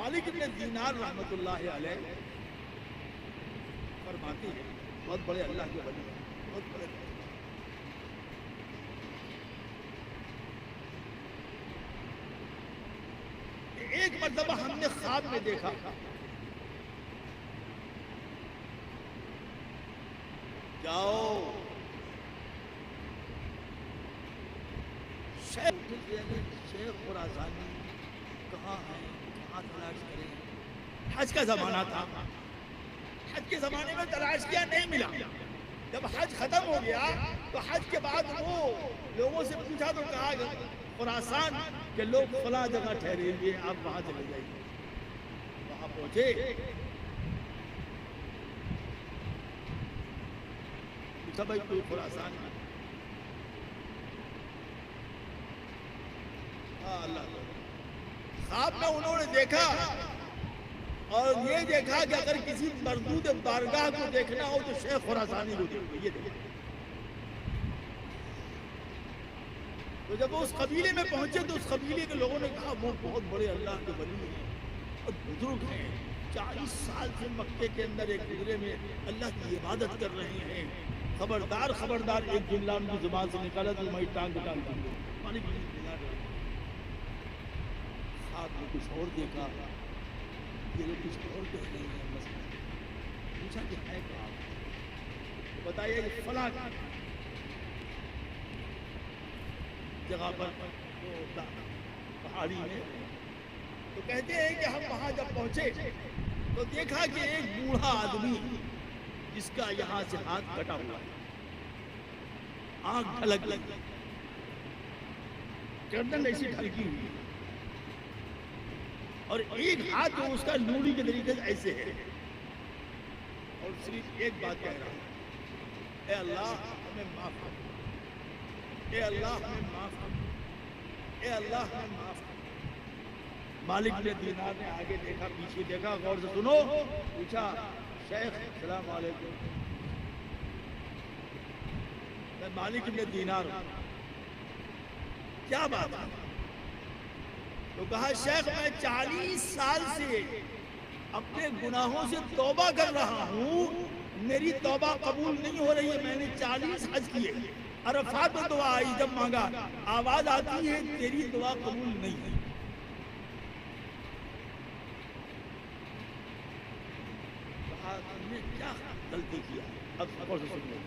مالک ابن دینار رحمۃ اللہ علیہ فرماتے ہیں، بہت بڑے اللہ کے ولی ہیں، بہت بڑے. ایک مرتبہ ہم نے خواب میں دیکھا جاؤ شیخ خراسانی کہاں ہیں، کہاں تلاش کریں. حج کا زمانہ تھا، حج کے زمانے میں تلاش کیا نہیں ملا. جب حج ختم ہو گیا تو حج کے بعد وہ لوگوں سے پوچھا تو کہا خراسان کے لوگ فلاں جگہ ٹھہرے ہوئے، آپ وہاں چلے جائیے. وہاں پہنچے، پوچھا بھائی کوئی خراسان ہے؟ اللہ خواب میں انہوں نے دیکھا اور یہ دیکھا کہ اگر کسی مردود بارگاہ کو دیکھنا ہو تو شیخ خراسانی کو دیکھو. یہ دیکھا تو جب وہ اس قبیلے میں پہنچے تو اس قبیلے کے لوگوں نے کہا وہ بہت بڑے اللہ کے ولی ہیں اور بزرگ ہیں، 40 سال سے مکے کے اندر ایک گزرے میں اللہ کی عبادت کر رہے ہیں. خبردار خبردار ایک جملہ ان کی زبان سے نکالا تو میں ٹانگ ڈال دوں گا. آپ نے کچھ اور دیکھا، یہ لوگ کچھ اور کہہ رہے ہیں. مسئلہ پوچھا کہ ہے کیا، بتائیے کہ فلاں جگہ پر پہاڑی میں. تو کہتے ہیں کہ ہم وہاں جب پہنچے تو دیکھا کہ ایک بوڑھا آدمی جس کا یہاں سے ہاتھ کٹا ہوا ہے، آنکھ ڈھلک لگی، گردن ایسی ڈھلکی ہوئی اور ایک ہاتھ جو اس کا لوڑی کے طریقے سے ایسے ہے اور صرف ایک بات کہہ رہا ہے، اے اللہ ہمیں معاف کر، اے اللہ ہمیں معاف کر، اے اللہ ہمیں معاف کر. مالک نے دینار نے آگے دیکھا، پیچھے دیکھا، غور سے سنو. پوچھا شیخ السلام علیکم، میں مالک نے دینار ہوں، کیا بات ہے؟ تو کہا شیخ میں 40 سال سے اپنے گناہوں سے توبہ کر رہا ہوں، میری توبہ قبول نہیں ہو رہی ہے. میں نے 40 حج کیے، عرفات میں دعا آئی، جب مانگا آواز آتی ہے تیری دعا قبول نہیں ہے. کہا تم نے کیا غلطی کیا؟ اب غور سے سن لو.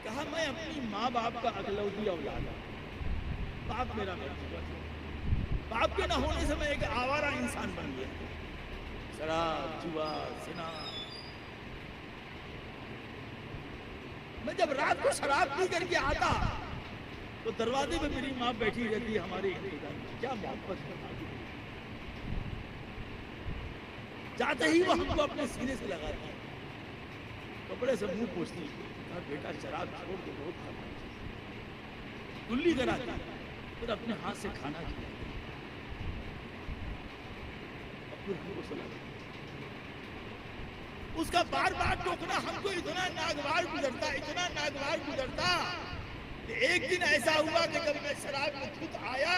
کہا میں اپنی ماں باپ کا اکلوتی اولاد ہوں، باپ میرا مر چکا تھا، باپ کے نہ ہونے سے میں ایک آوارہ انسان بن گیا. شراب، جوا، زنا. میں جب رات کو شراب پی کر کے آتا تو دروازے پہ میری ماں بیٹھی رہتی ہے ہمارے انتظار میں. کیا محبت ہے، جاتے ہی وہ ہم کو اپنے سینے سے لگاتی، کپڑے سے منہ پوچھتی، کہا بیٹا شراب چھوڑ کے بہت کھانا، کلی کراتی، پھر اپنے ہاتھ سے کھانا کھلاتی، پھر ہم کو سلاتی. اس کا بار بار ٹوکنا ہم کو اتنا ناگوار گزرتا، اتنا ناگوار گزرتا کہ ایک دن ایسا ہوا کہ جب میں شراب میں خود آیا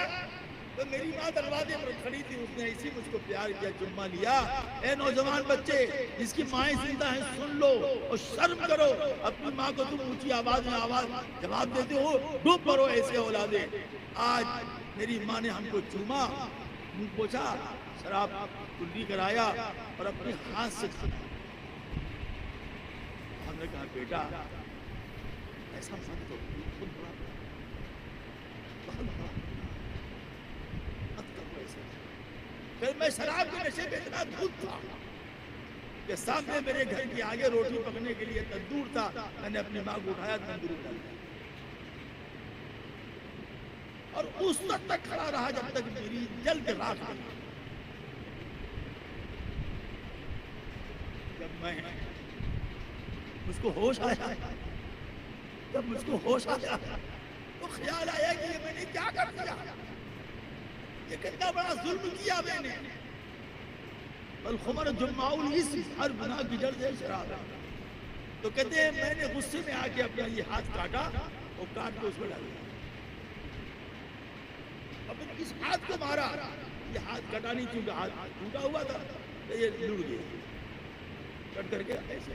تو میری ماں دروازے پر کھڑی تھی، اس نے ایسی مجھ کو پیار کیا، چما لیا. اے نوجوان بچے جس کی مائیں زندہ ہیں سن لو اور شرم کرو، اپنی ماں کو تم اونچی آواز میں جواب دیتے ہو، ڈوب مرو ایسے اولادے. آج میری ماں نے ہم کو چوما، منہ پوچھا، شراب کلی کرایا اور اپنے ہاتھ سے کھانا. ہم نے کہا بیٹا ایسا مت کرو، خود بڑا مت کرو ایسا. پھر میں شراب کے نشے پہ اتنا دھت تھا کہ سامنے میرے گھر کے آگے روٹی پکنے کے لیے تندور تھا، میں نے اپنی ماں کو اٹھایا، تندور ڈال دیا اور اس وقت تک کھڑا رہا جب تک میری جل کے راکھ نہیں. جب میں مجھ کو ہوش آیا، جب مجھ کو ہوش آیا تو خیال آیا کہ یہ میں نے کیا کر دیا، یہ کتنا بڑا ظلم کیا میں نے. الخمر جماع الاسم، ہر گناہ کی جڑ ہے شراب. تو کہتے ہیں میں نے غصے میں آ کے اپنا یہ ہاتھ کاٹا اور کاٹ کے اس میں ڈال دیا، اپنے اس ہاتھ کو مارا یہ ہاتھ کٹا نہیں چونکہ ہاتھ ٹوٹا ہوا تھا یہ لڑ گیا کٹ کر کے ایسے.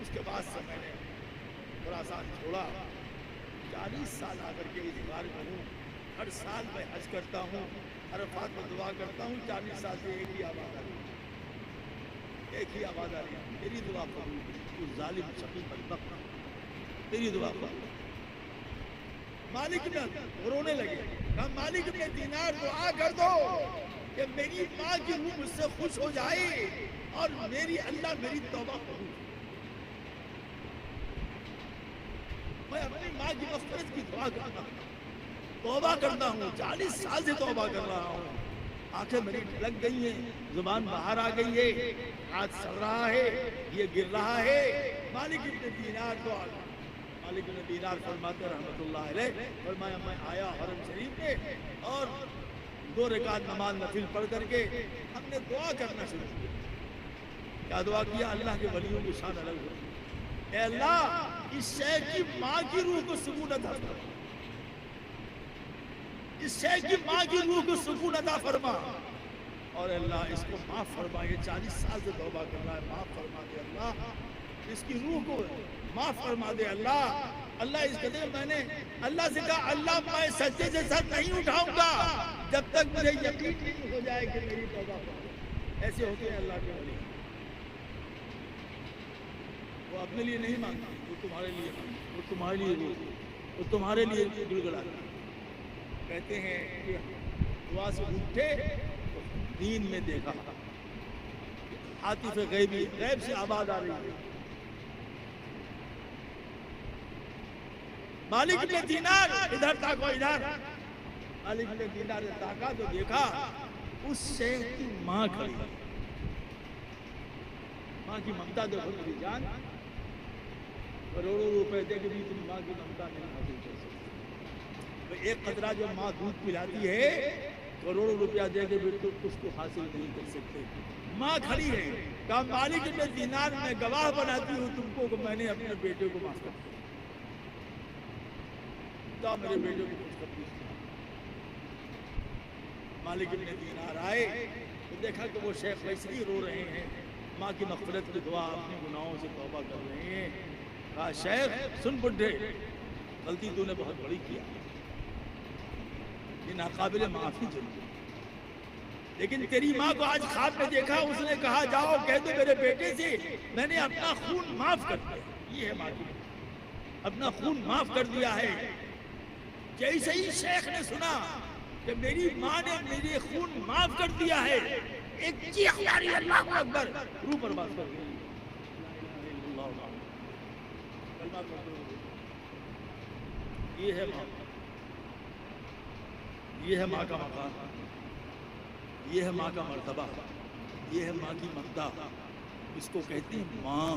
اس کے بعد سے میں نے خراسان چھوڑا. 40 سال آ کر کے اس غار میں ہوں. ہر سال میں حج کرتا ہوں, عرفات میں دعا کرتا ہوں. 40 سال سے ایک ہی آواز آ رہی ہے, ایک ہی آواز آ رہی ہے, تیری دعا قبول, تو ظالم شقی بدبخت, تیری دعا قبول. مالک نے رونے لگے, کہا مالک نے دینار دعا کر دو کہ میری ماں کی روح مجھ سے خوش ہو جائے اور میری اللہ میری توبہ قبول. میں اپنی ماں کی مغفرت کی دعا کرتا ہوں, توبہ کرتا ہوں. 40 سال سے توبہ کر رہا ہوں. آنکھیں میری لگ گئی ہیں, زبان باہر آ گئی ہے, ہاتھ سڑ رہا ہے, یہ گر رہا ہے. مالک ابن دینار دعا, مالک ابن دینار فرماتے رحمت اللہ علیہ, فرمایا میں آیا حرم شریف میں اور 2 رکعت نماز نفل پڑھ کر کے ہم نے دعا کرنا شروع کیا. کیا دعا کیا؟ اللہ کے ولیوں کی شان الگ ہو. اے اللہ اس شیخ کی ماں کی روح کو سکون عطا فرما, اس شیخ کی ماں کی روح کو سکون عطا فرما, اور اللہ اس کو معاف فرما. یہ 40 سال سے توبہ کر رہا ہے, معاف فرما دے اللہ, اس کی روح کو معاف فرما دے اللہ. اللہ اس قدر میں نے اللہ سے کہا اللہ میں سجدے سے سر نہیں اٹھاؤں گا جب تک مجھے یقین نہیں ہو جائے کہ میری توبہ قبول. ایسے ہوتے ہیں اللہ کے ولی, وہ اپنے لیے نہیں مانگتے, وہ تمہارے لیے مانگتے, وہ تمہارے لیے, وہ تمہارے لیے گڑگڑاتے. کہتے ہیں کہ دعا سے اٹھے تو دین میں دیکھا عاطف غیبی, غیب سے آواز آ رہی ہے. مالک نے دینار ادھر تاکو, ادھر مالک نے دینار تاکا تو دیکھا اس شیخ کی ماں کھڑی. ماں کی ممتا دیکھو میری جان, کروڑوں روپے دے کے بھی تم ماں کی ممتا نہیں حاصل کر سکتے. ایک قطرہ جو ماں دودھ پلاتی ہے کروڑوں روپیہ دے کے بھی تم اس کو حاصل نہیں کر سکتے. ماں کھڑی ہے, کہا مالک میں دینار میں گواہ بناتی ہوں تم کو کہ میں نے اپنے بیٹے کو معاف کر دیا, کہا میرے بیٹے کو کچھ کر دیا. مالک ابن دینار آئے تو دیکھا کہ وہ شیخ ویسے ہی رو رہے ہیں, ماں کی مغفرت کی دعا, اپنے گناہوں سے توبہ کر رہے ہیں. کہا شیخ سن بڈھے, غلطی تو نے بہت بڑی کیا, یہ ناقابل معافی ضرور, لیکن تیری ماں کو آج خواب میں دیکھا, اس نے کہا جاؤ کہہ دو میرے بیٹے سے میں نے اپنا خون معاف کر دیا. یہ ہے ماں کی, اپنا خون معاف کر دیا ہے. جیسے ہی شیخ نے سنا کہ میری ماں نے میرے خون معاف کر دیا ہے, ایک چیخ ماری اللہ اکبر, روح پر بات کر گئی. یہ ہے ماں, یہ ہے ماں کا مقام, یہ ہے ماں کا مرتبہ, یہ ہے ماں کی ممتا, اس کو کہتے ہیں ماں.